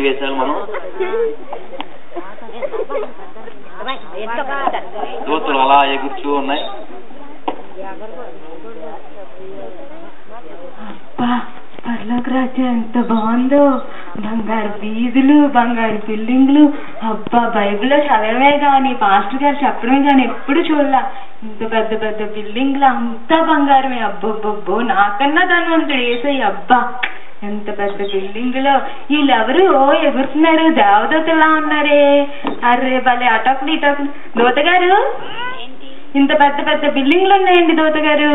వేసాలి మనం. దూతలు అలా ఎగురుతూ ఉన్నాయి. పర్లోక రాజ్యం ఎంత బాగుందో, బంగారు వీధులు, బంగారు బిల్డింగ్లు. అబ్బా, బైబిల్లో చదవమే గాని పాస్టర్ గారు చెప్పడమే గాని ఎప్పుడు చూడలా. ఇంత పెద్ద పెద్ద బిల్డింగ్లు అంతా బంగారమే. అబ్బబ్బబ్బో, నాకన్నా ధనవంతుడు యేసయ్య. అబ్బా, ఎంత పెద్ద బిల్డింగ్లో. వీళ్ళెవరు ఎగురుతున్నారు, దేవదూతలా ఉన్నారే. అరే భలే, అటకులు ఇటకులు. దూతగారు, ఇంత పెద్ద పెద్ద బిల్డింగ్లు ఉన్నాయండి దూతగారు.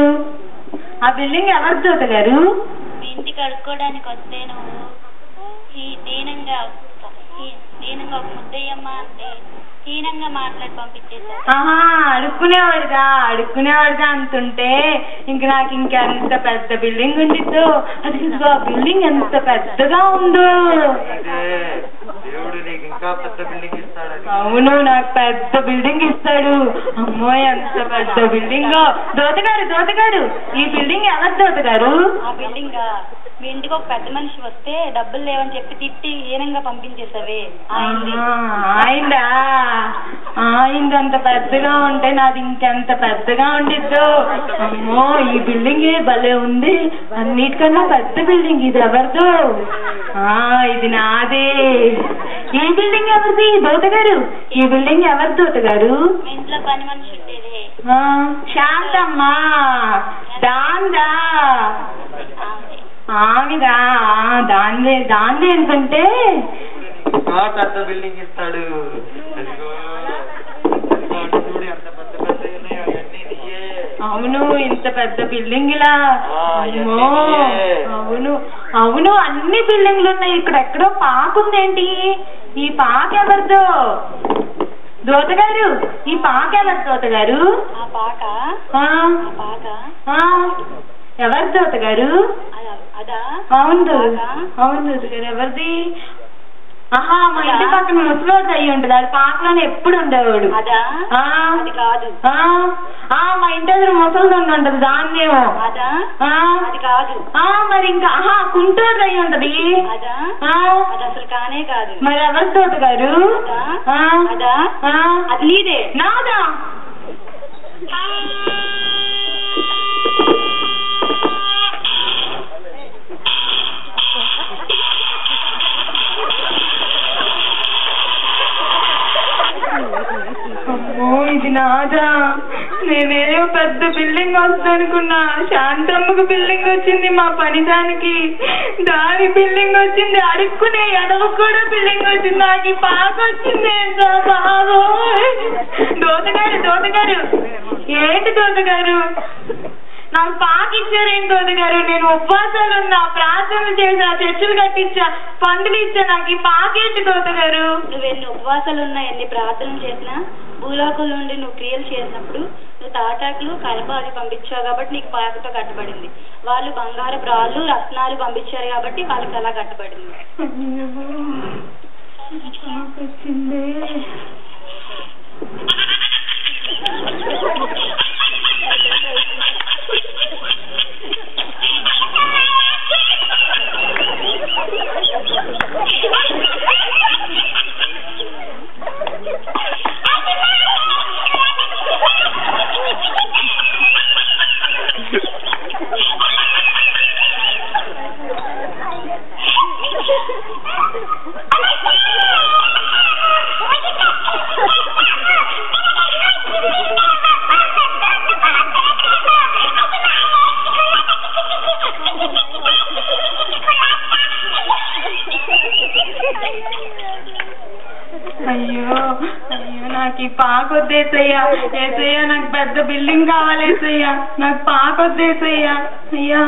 ఆ బిల్డింగ్ ఎవరు దూతగారు? ఇంటికి అడుక్కోవడానికి వస్తే నువ్వు దీనంగా ఒక ముద్దయ్యమ్మ అంటే హీనంగా మాట్లాడి పంపించేసా. అడుక్కునేవాడుగా అంటుంటే ఇంక నాకు ఇంకెంత పెద్ద బిల్డింగ్ ఉండిద్దో. అది ఆ బిల్డింగ్ ఎంత పెద్దగా ఉందో. అవును, నాకు పెద్ద బిల్డింగ్ ఇస్తాడు. అమ్మో, ఎంత పెద్ద బిల్డింగ్. దోతగారు, ఈ బిల్డింగ్ ఎవరు దోతగారు? ఆ బిల్డింగ్ మీ ఇంటికి ఒక పెద్ద మనిషి వస్తే డబ్బులు లేవని చెప్పి తిట్టి హీనంగా పంపించేసావే. ఆయింది అంత పెద్దగా ఉంటే నాది ఇంకెంత పెద్దగా ఉండిద్దో. అమ్మో, ఈ బిల్డింగ్ భలే ఉంది. అన్నిటికన్నా పెద్ద బిల్డింగ్. ఇది ఎవరిదో? ఇది నాదే. ఈ బిల్డింగ్ ఎవరిది దోతగారు? ఈ బిల్డింగ్ ఎవరి దోతగారు? ఇంట్లో పని మనిషి ఉండేది శాంతమ్మా. దాందా ఆమెదా? దాందే అనుకుంటే పెద్ద బిల్డింగ్ ఇస్తాడు. అవును, ఇంత పెద్ద బిల్డింగ్ ఇలా. అవును, అన్ని బిల్డింగ్లు ఉన్నాయి. ఇక్కడ ఎక్కడో పాక ఉందేంటి? ఈ పాక ఎవరిదో దోతగారు? ఈ పాక ఎవరు దోతగారు? ఎవరి దోతగారు? అవును దోతగారు, ఎవరిది? మా ఇంటి పక్కన ముసలోడు అయ్యి ఉంటుంది. అది పాకలోనే ఎప్పుడు ఉండేవాడు. మా ఇంటి దగ్గర ముసలిది ఉంటది, దాన్నేమో. మరి ఇంకా కుంటోడు అయ్యి ఉంటది. మరి ఎవరి తోటగారు? నాదా? అమ్మో, ఇది నాదా? నేనేదో పెద్ద బిల్డింగ్ వస్తుందనుకున్నా. శాంతమ్మకు బిల్డింగ్ వచ్చింది, మా పనిదానికి దాని బిల్డింగ్ వచ్చింది, అడుక్కునే ఎడవ కూడా బిల్డింగ్ వచ్చింది, నాకు ఈ పాక వచ్చింది. ఏంటో బాబు. దోతగారు, ఏంటి దోతగారు? నాకు పాక ఇచ్చారేంటి దోతగారు? నేను ఉపవాసాలు ఉన్నా, ప్రార్థనలు చేసా, చర్చలు కట్టించా, పండుగలు ఇచ్చా, నాకు ఈ పాకేంటి దోతగారు? నువ్వెన్ని ఉపవాసాలు ఉన్నా, ఎన్ని ప్రార్థనలు చేసినా, భూలోకం నుండి నువ్వు క్రియలు చేసినప్పుడు నువ్వు తాటాకులు కలప అది పంపించావు కాబట్టి నీకు పాకతో కట్టబడింది. వాళ్ళు బంగారు బ్రాళ్ళు రత్నాలు పంపించారు కాబట్టి వాళ్ళకి అలా కట్టబడింది. అయ్యో నాకు ఈ పాక వద్దేసయ్యా. ఏసయ్యా, నాకు పెద్ద బిల్డింగ్ కావాలి ఏసయ్యా. నాకు పాక వద్దేసయ్యా. అయ్యా.